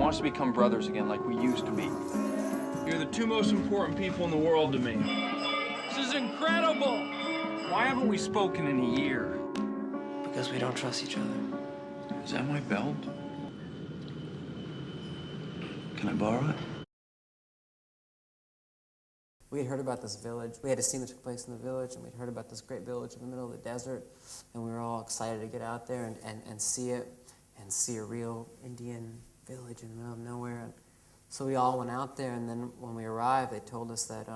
want us to become brothers again like we used to be. You're the two most important people in the world to me. This is incredible! Why haven't we spoken in a year? Because we don't trust each other. Is that my belt? Can I borrow it? We had heard about this village. We had a scene that took place in the village, and we'd heard about this great village in the middle of the desert, and we were all excited to get out there and see it, and see a real Indian village in the middle of nowhere. And so we all went out there, and then when we arrived, they told us that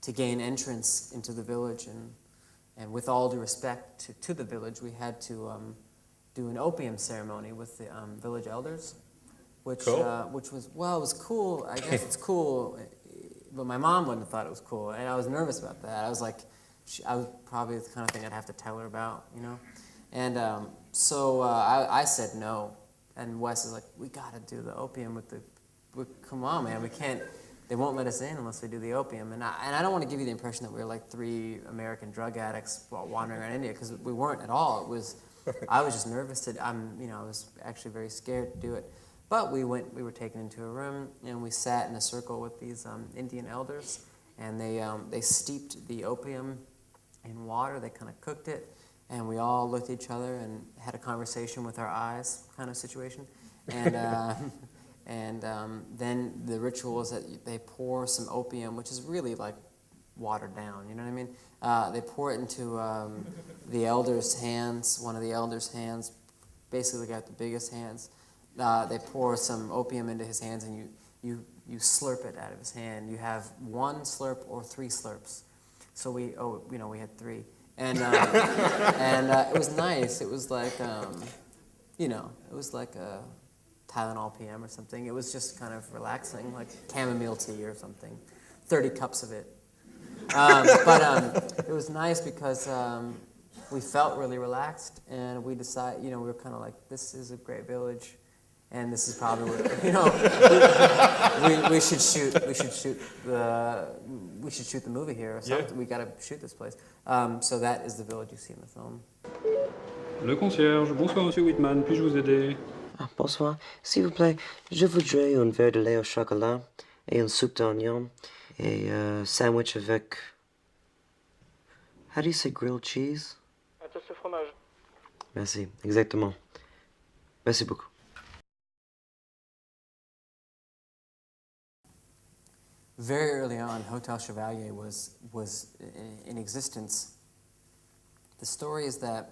to gain entrance into the village, and with all due respect to the village, we had to do an opium ceremony with the village elders, which was, well, it was cool. I guess it's cool. But my mom wouldn't have thought it was cool, and I was nervous about that. I was like, I was probably the kind of thing I'd have to tell her about, you know? And so I said no, and Wes is like, we gotta do the opium come on, man, we can't, they won't let us in unless we do the opium. And I don't want to give you the impression that we were like 3 American drug addicts while wandering around India, because we weren't at all. It was, I was just nervous I was actually very scared to do it. But we were taken into a room, and we sat in a circle with these Indian elders, and they steeped the opium in water. They kind of cooked it, and we all looked at each other and had a conversation with our eyes, kind of situation. And then the ritual is that they pour some opium, which is really like watered down. You know what I mean? They pour it into the elder's hands. One of the elder's hands, basically got the biggest hands. They pour some opium into his hands, and you slurp it out of his hand. You have 1 slurp or 3 slurps. So we had 3, and it was nice. It was like it was like a Tylenol PM or something. It was just kind of relaxing, like chamomile tea or something. 30 cups of it. But it was nice because we felt really relaxed, and we decided, we were kind of like, this is a great village. And this is probably what, we should shoot the movie here or something. Yeah. We got to shoot this place. So that is the village you see in the film. Le concierge, bonsoir Monsieur Whitman, puis-je vous aider? Ah, bonsoir, s'il vous plaît, je voudrais un verre de lait au chocolat et une soupe d'oignon et sandwich avec, how do you say grilled cheese? Un toast au fromage. Merci, exactement. Merci beaucoup. Very early on, Hotel Chevalier was in existence. The story is that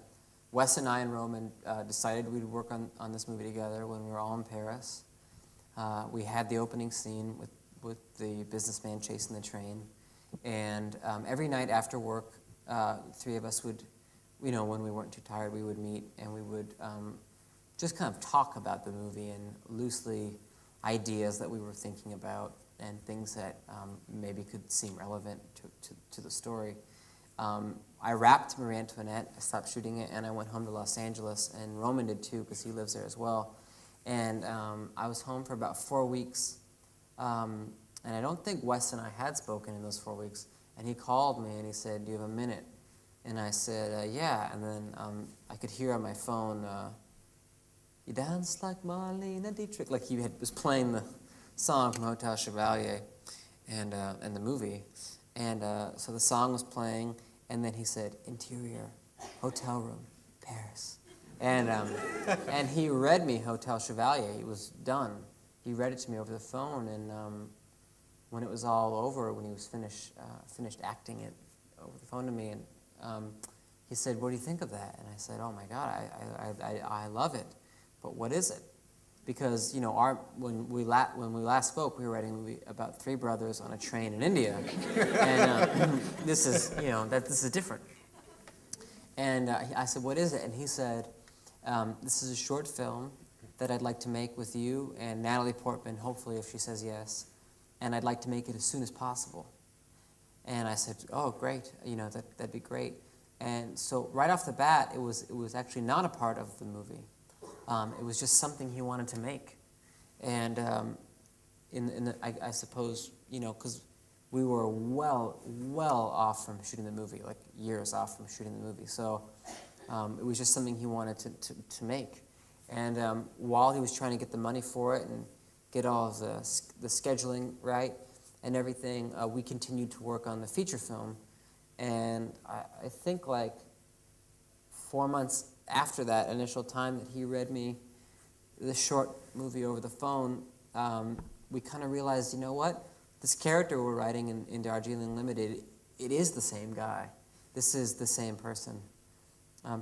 Wes and I and Roman decided we'd work on this movie together when we were all in Paris. We had the opening scene with the businessman chasing the train, and every night after work, the 3 of us would, when we weren't too tired, we would meet and we would just kind of talk about the movie and loosely ideas that we were thinking about, and things that maybe could seem relevant to the story. I wrapped Marie Antoinette, I stopped shooting it, and I went home to Los Angeles, and Roman did too, because he lives there as well. And I was home for about 4 weeks, and I don't think Wes and I had spoken in those 4 weeks. And he called me, and he said, do you have a minute? And I said, yeah, and then I could hear on my phone, you dance like Marlene Dietrich, like he was playing the song from Hotel Chevalier and the movie. And so the song was playing, and then he said, interior, hotel room, Paris. And he read me Hotel Chevalier. It was done. He read it to me over the phone, and when it was all over, when he was finished acting it over the phone to me, and he said, what do you think of that? And I said, oh my God, I love it. But what is it? Because when we last spoke, we were writing a movie about 3 brothers on a train in India, and this is this is different. And I said, what is it? And he said, this is a short film that I'd like to make with you and Natalie Portman, hopefully if she says yes, and I'd like to make it as soon as possible. And I said, oh great, that'd be great. And so right off the bat, it was actually not a part of the movie. It was just something he wanted to make, and I suppose because we were well off from shooting the movie, like years off from shooting the movie. So it was just something he wanted to make, and while he was trying to get the money for it, and get all of the scheduling right and everything, we continued to work on the feature film. And I think like 4 months after that initial time that he read me the short movie over the phone, we kind of realized, you know what? This character we're writing in Darjeeling Limited, it is the same guy. This is the same person.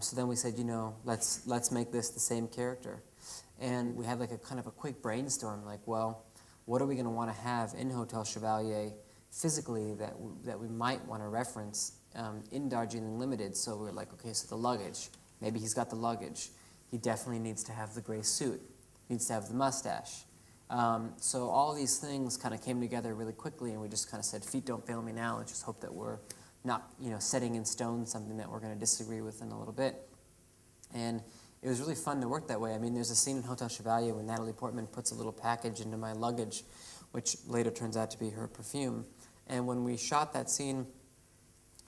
So then we said, you know, let's make this the same character. And we had like a kind of a quick brainstorm, like, well, what are we going to want to have in Hotel Chevalier physically that we might want to reference in Darjeeling Limited? So we were like, okay, so the luggage. Maybe he's got the luggage. He definitely needs to have the gray suit. He needs to have the mustache. So all these things kind of came together really quickly, and we just kind of said, feet don't fail me now. Let's just hope that we're not, you know, setting in stone something that we're going to disagree with in a little bit. And it was really fun to work that way. I mean, there's a scene in Hotel Chevalier when Natalie Portman puts a little package into my luggage, which later turns out to be her perfume. And when we shot that scene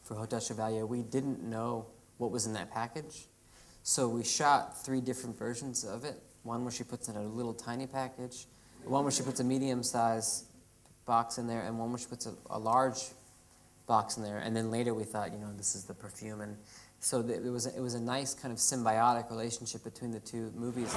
for Hotel Chevalier, we didn't know what was in that package. So we shot 3 different versions of it. One where she puts in a little tiny package, one where she puts a medium-sized box in there, and one where she puts a large box in there. And then later we thought, you know, this is the perfume. And so it was a nice kind of symbiotic relationship between the two movies.